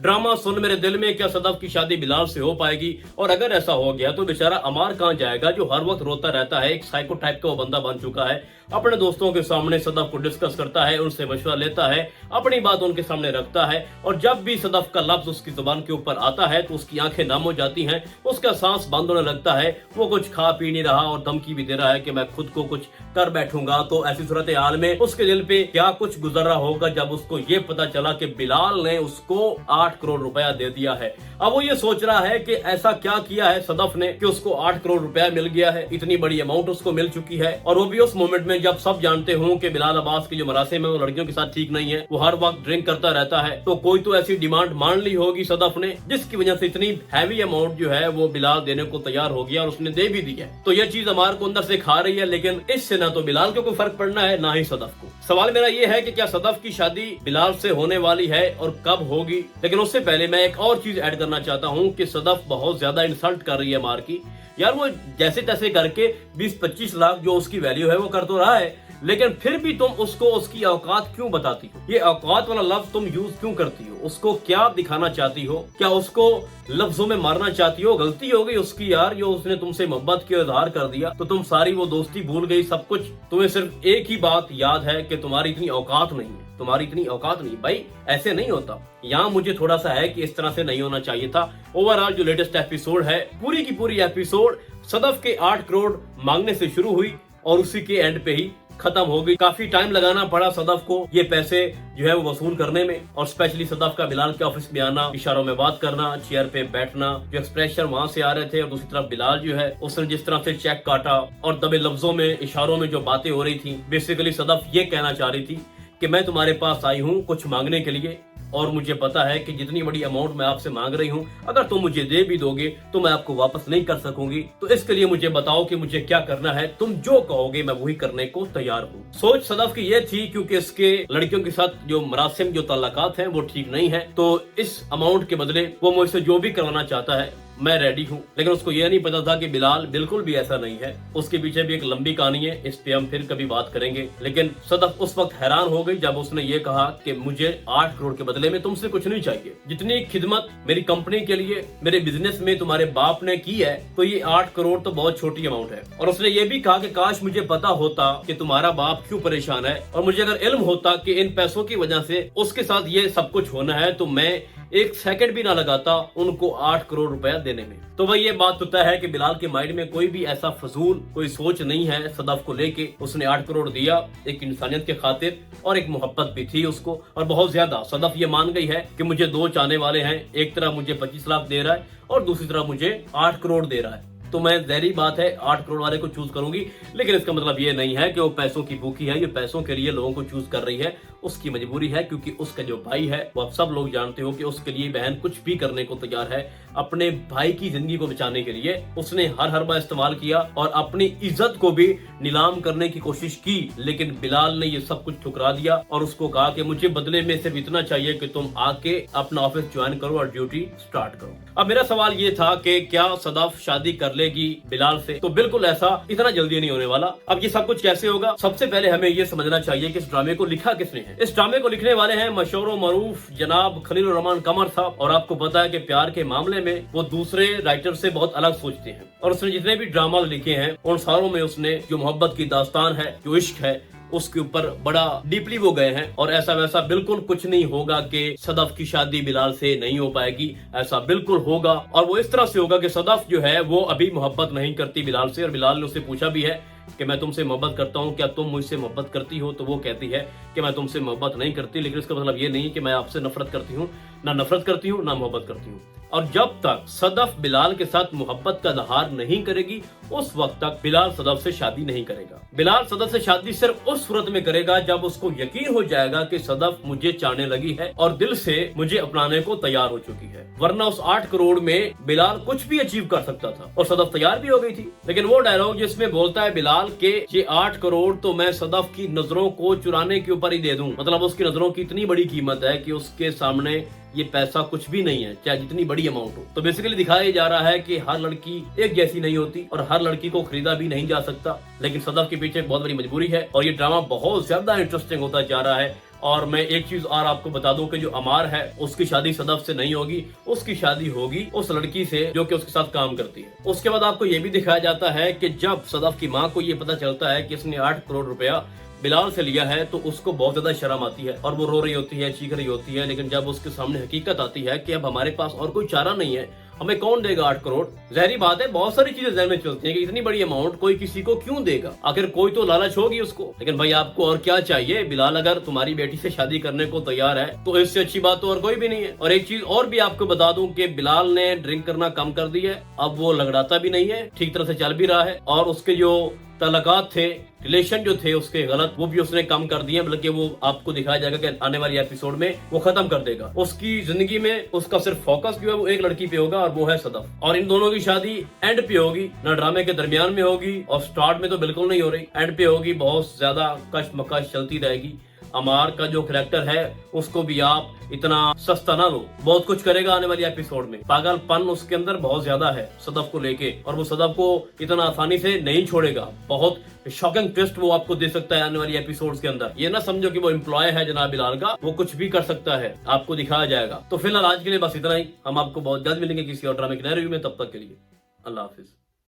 Drama सुन मेरे दिल में, क्या सदफ की शादी बिलाल से हो पाएगी? और अगर ऐसा हो गया तो बेचारा अमार कहां जाएगा, जो हर वक्त रोता रहता है, एक साइको टाइप का वो बंदा बन चुका है। अपने दोस्तों के सामने सदफ को डिस्कस करता है, उनसे मशवरा लेता है, अपनी बात उनके सामने रखता है, और जब भी सदफ का लफ्ज उसकी जुबान के ऊपर आता है तो उसकी आंखें नम हो जाती हैं, उसका सांस बंद होने लगता है, वो कुछ खा पी नहीं रहा और धमकी भी दे रहा है कि मैं खुद को कुछ कर बैठूंगा। तो ऐसी सूरत हाल में उसके दिल पे क्या कुछ गुजर रहा होगा जब उसको ये पता चला कि बिलाल ने उसको 8 करोड़ रुपया दे दिया है। अब वो ये सोच रहा है कि ऐसा क्या किया है सदफ ने कि उसको 8 करोड़ रुपया मिल गया है, इतनी बड़ी अमाउंट उसको मिल चुकी है, और वो भी उस मोमेंट में जब सब जानते हों कि बिलाल अब्बास की जो मरासिम है वो लड़कियों के साथ ठीक नहीं है, वो हर वक्त ड्रिंक करता रहता है। तो कोई तो ऐसी डिमांड मान ली होगी सदफ ने जिसकी वजह से इतनी हैवी अमाउंट जो है वो बिलाल देने को तैयार हो गया और उसने दे भी दी है। तो ये चीज हमारे को अंदर से खा रही है, लेकिन इससे ना तो बिलाल को कोई फर्क पड़ना है ना ही सदफ को। सवाल मेरा ये है कि क्या सदफ की शादी बिलाल से होने वाली है और कब होगी? लेकिन उससे पहले मैं एक और चीज ऐड करना चाहता हूँ कि सदफ बहुत ज्यादा इंसल्ट कर रही है मार की। यार वो जैसे तैसे करके 20-25 लाख जो उसकी वैल्यू है वो कर तो रहा है, लेकिन फिर भी तुम उसको उसकी औकात क्यों बताती हो? ये औकात वाला लफ्ज तुम यूज क्यों करती हो? उसको क्या दिखाना चाहती हो? क्या उसको लफ्जों में मारना चाहती हो? गलती हो गई उसकी यार, जो उसने तुमसे मोहब्बत की इजहार कर दिया तो तुम सारी वो दोस्ती भूल गई, सब कुछ। तुम्हें सिर्फ एक ही बात याद है कि तुम्हारी इतनी औकात नहीं है, तुम्हारी इतनी औकात नहीं। भाई ऐसे नहीं होता। यहाँ मुझे थोड़ा सा है कि इस तरह से नहीं होना चाहिए था। ओवरऑल जो लेटेस्ट एपिसोड है, पूरी की पूरी एपिसोड सदफ के 8 करोड़ मांगने से शुरू हुई और उसी के एंड पे ही खत्म हो गई। काफी टाइम लगाना पड़ा सदफ को ये पैसे जो है वो वसूल करने में, और स्पेशली सदफ का बिलाल के ऑफिस में आना, इशारों में बात करना, चेयर पे बैठना, जो एक्सप्रेशन वहां से आ रहे थे, और दूसरी तरफ बिलाल जो है उसने जिस तरह से चेक काटा और दबे लफ्जों में इशारों में जो बातें हो रही थी, बेसिकली सदफ ये कहना चाह रही थी कि मैं तुम्हारे पास आई हूँ कुछ मांगने के लिए, और मुझे पता है कि जितनी बड़ी अमाउंट मैं आपसे मांग रही हूँ अगर तुम मुझे दे भी दोगे तो मैं आपको वापस नहीं कर सकूंगी। तो इसके लिए मुझे बताओ कि मुझे क्या करना है, तुम जो कहोगे मैं वही करने को तैयार हूँ। सोच सदफ की ये थी क्योंकि इसके लड़कियों के साथ जो मरासिम जो ताल्लुकात हैं वो ठीक नहीं है, तो इस अमाउंट के बदले वो मुझसे जो भी करवाना चाहता है मैं रेडी हूँ। लेकिन उसको ये नहीं पता था कि बिलाल बिल्कुल भी ऐसा नहीं है, उसके पीछे भी एक लंबी कहानी है, इस पे हम फिर कभी बात करेंगे। लेकिन सदफ उस वक्त हैरान हो गई जब उसने ये कहा कि मुझे 8 करोड़ के बदले में तुमसे कुछ नहीं चाहिए, जितनी खिदमत मेरी कंपनी के लिए मेरे बिजनेस में तुम्हारे बाप ने की है तो ये 8 करोड़ तो बहुत छोटी अमाउंट है। और उसने ये भी कहा कि काश मुझे पता होता कि तुम्हारा बाप क्यों परेशान है, और मुझे अगर इल्म होता कि इन पैसों की वजह से उसके साथ ये सब कुछ होना है तो मैं एक सेकंड भी ना लगाता उनको 8 करोड़ रुपया देने में। तो भाई ये बात तो तय है कि बिलाल के माइंड में कोई भी ऐसा फजूल कोई सोच नहीं है सदफ को लेके। उसने 8 करोड़ दिया एक इंसानियत के खातिर, और एक मोहब्बत भी थी उसको, और बहुत ज्यादा। सदफ ये मान गई है कि मुझे 2 चाहने वाले हैं, एक तरफ मुझे 25 लाख दे रहा है और दूसरी तरफ मुझे 8 करोड़ दे रहा है, तो मैं ज़ाहिर बात है 8 करोड़ वाले को चूज करूंगी। लेकिन इसका मतलब ये नहीं है कि वो पैसों की भूखी है, ये पैसों के लिए लोगों को चूज कर रही है, उसकी मजबूरी है, क्योंकि उसका जो भाई है वो आप सब लोग जानते हो कि उसके लिए बहन कुछ भी करने को तैयार है। अपने भाई की जिंदगी को बचाने के लिए उसने हर हरबा इस्तेमाल किया और अपनी इज्जत को भी नीलाम करने की कोशिश की, लेकिन बिलाल ने ये सब कुछ ठुकरा दिया और उसको कहा कि मुझे बदले में सिर्फ इतना चाहिए कि तुम आके अपना ऑफिस ज्वाइन करो और ड्यूटी स्टार्ट करो। अब मेरा सवाल ये था कि क्या सदफ शादी कर लेगी बिलाल से? तो बिल्कुल ऐसा इतना जल्दी नहीं होने वाला। अब ये सब कुछ कैसे होगा? सबसे पहले हमें ये समझना चाहिए कि इस ड्रामे को लिखा किसने है। इस ड्रामे को लिखने वाले हैं मशहूर व मरूफ जनाब खलील रहमान कमर साहब, और आपको पता है कि प्यार के मामले में वो दूसरे राइटर से बहुत अलग सोचते हैं, और उसने जितने भी ड्रामा लिखे हैं उन सारों में उसने जो मोहब्बत की दास्तान है, जो इश्क है, उसके ऊपर बड़ा डीपली वो गए हैं। और ऐसा वैसा बिल्कुल कुछ नहीं होगा कि सदफ की शादी बिलाल से नहीं हो पाएगी, ऐसा बिल्कुल होगा। और वो इस तरह से होगा कि सदफ जो है वो अभी मोहब्बत नहीं करती बिलाल से, और बिलाल ने उससे पूछा भी है कि मैं तुमसे मोहब्बत करता हूँ, क्या तुम मुझसे मोहब्बत करती हो? तो वो कहती है कि मैं तुमसे मोहब्बत नहीं करती, लेकिन इसका मतलब ये नहीं कि मैं आपसे नफरत करती हूँ, ना नफरत करती हूँ ना मोहब्बत करती हूँ। और जब तक सदफ बिलाल के साथ मोहब्बत का इजहार नहीं करेगी उस वक्त तक बिलाल सदफ से शादी नहीं करेगा। बिलाल सदफ से शादी सिर्फ उस सूरत में करेगा जब उसको यकीन हो जाएगा कि सदफ मुझे चाहने लगी है और दिल से मुझे अपनाने को तैयार हो चुकी है। वरना उस 8 करोड़ में बिलाल कुछ भी अचीव कर सकता था और सदफ तैयार भी हो गई थी। लेकिन वो डायलॉग जिसमें बोलता है बिलाल के ये 8 करोड़ तो मैं सदफ की नजरों को चुराने के ऊपर ही दे दूं, मतलब उसकी नजरों की इतनी बड़ी कीमत है कि उसके सामने ये पैसा कुछ भी नहीं है, चाहे जितनी बड़ी अमाउंट हो। तो बेसिकली दिखाया जा रहा है कि हर लड़की एक जैसी नहीं होती और हर लड़की को खरीदा भी नहीं जा सकता, लेकिन सदफ के पीछे बहुत बड़ी मजबूरी है और ये ड्रामा बहुत ज्यादा इंटरेस्टिंग होता जा रहा है। और मैं एक चीज और आपको बता दूं कि जो अमार है उसकी शादी सदफ से नहीं होगी, उसकी शादी होगी उस लड़की से जो कि उसके साथ काम करती है। उसके बाद आपको ये भी दिखाया जाता है कि जब सदफ की माँ को ये पता चलता है कि इसने 8 करोड़ रुपया बिलाल से लिया है तो उसको बहुत ज्यादा शर्म आती है और वो रो रही होती है, चीख रही होती है। लेकिन जब उसके सामने हकीकत आती है कि अब हमारे पास और कोई चारा नहीं है, हमें कौन देगा 8 करोड़, ज़ाहिरी बात है बहुत सारी चीजें ज़हन में चलती हैं कि इतनी बड़ी अमाउंट कोई किसी को क्यों देगा, आखिर कोई तो लालच होगी उसको। लेकिन भाई आपको और क्या चाहिए, बिलाल अगर तुम्हारी बेटी से शादी करने को तैयार है तो इससे अच्छी बात तो और कोई भी नहीं है। और एक चीज और भी आपको बता दूं कि बिलाल ने ड्रिंक करना कम कर दी है, अब वो लगड़ाता भी नहीं है, ठीक तरह से चल भी रहा है और उसके जो तलकात थे, रिलेशन जो थे उसके गलत, वो भी उसने कम कर दिए, बल्कि वो आपको दिखाया जाएगा कि आने वाली एपिसोड में वो खत्म कर देगा। उसकी जिंदगी में उसका सिर्फ फोकस जो है वो एक लड़की पे होगा और वो है सदफ। और इन दोनों की शादी एंड पे होगी, ना ड्रामे के दरमियान में होगी और स्टार्ट में तो बिल्कुल नहीं हो रही, एंड पे होगी। बहुत ज्यादा कशमकश चलती रहेगी। अमार का जो करैक्टर है उसको भी आप इतना सस्ता ना लो, बहुत कुछ करेगा आने वाली एपिसोड में। पागलपन उसके अंदर बहुत ज्यादा है सदफ को लेके और वो सदफ को इतना आसानी से नहीं छोड़ेगा। बहुत शॉकिंग ट्विस्ट वो आपको दे सकता है आने वाली एपिसोड्स के अंदर। ये ना समझो कि वो एम्प्लॉय है जनाब बिलाल का, वो कुछ भी कर सकता है, आपको दिखाया जाएगा। तो फिलहाल आज के लिए बस इतना ही, हम आपको बहुत जल्द मिलेंगे किसी और ड्रामे के नए रिव्यू में। तब तक के लिए अल्लाह हाफिज।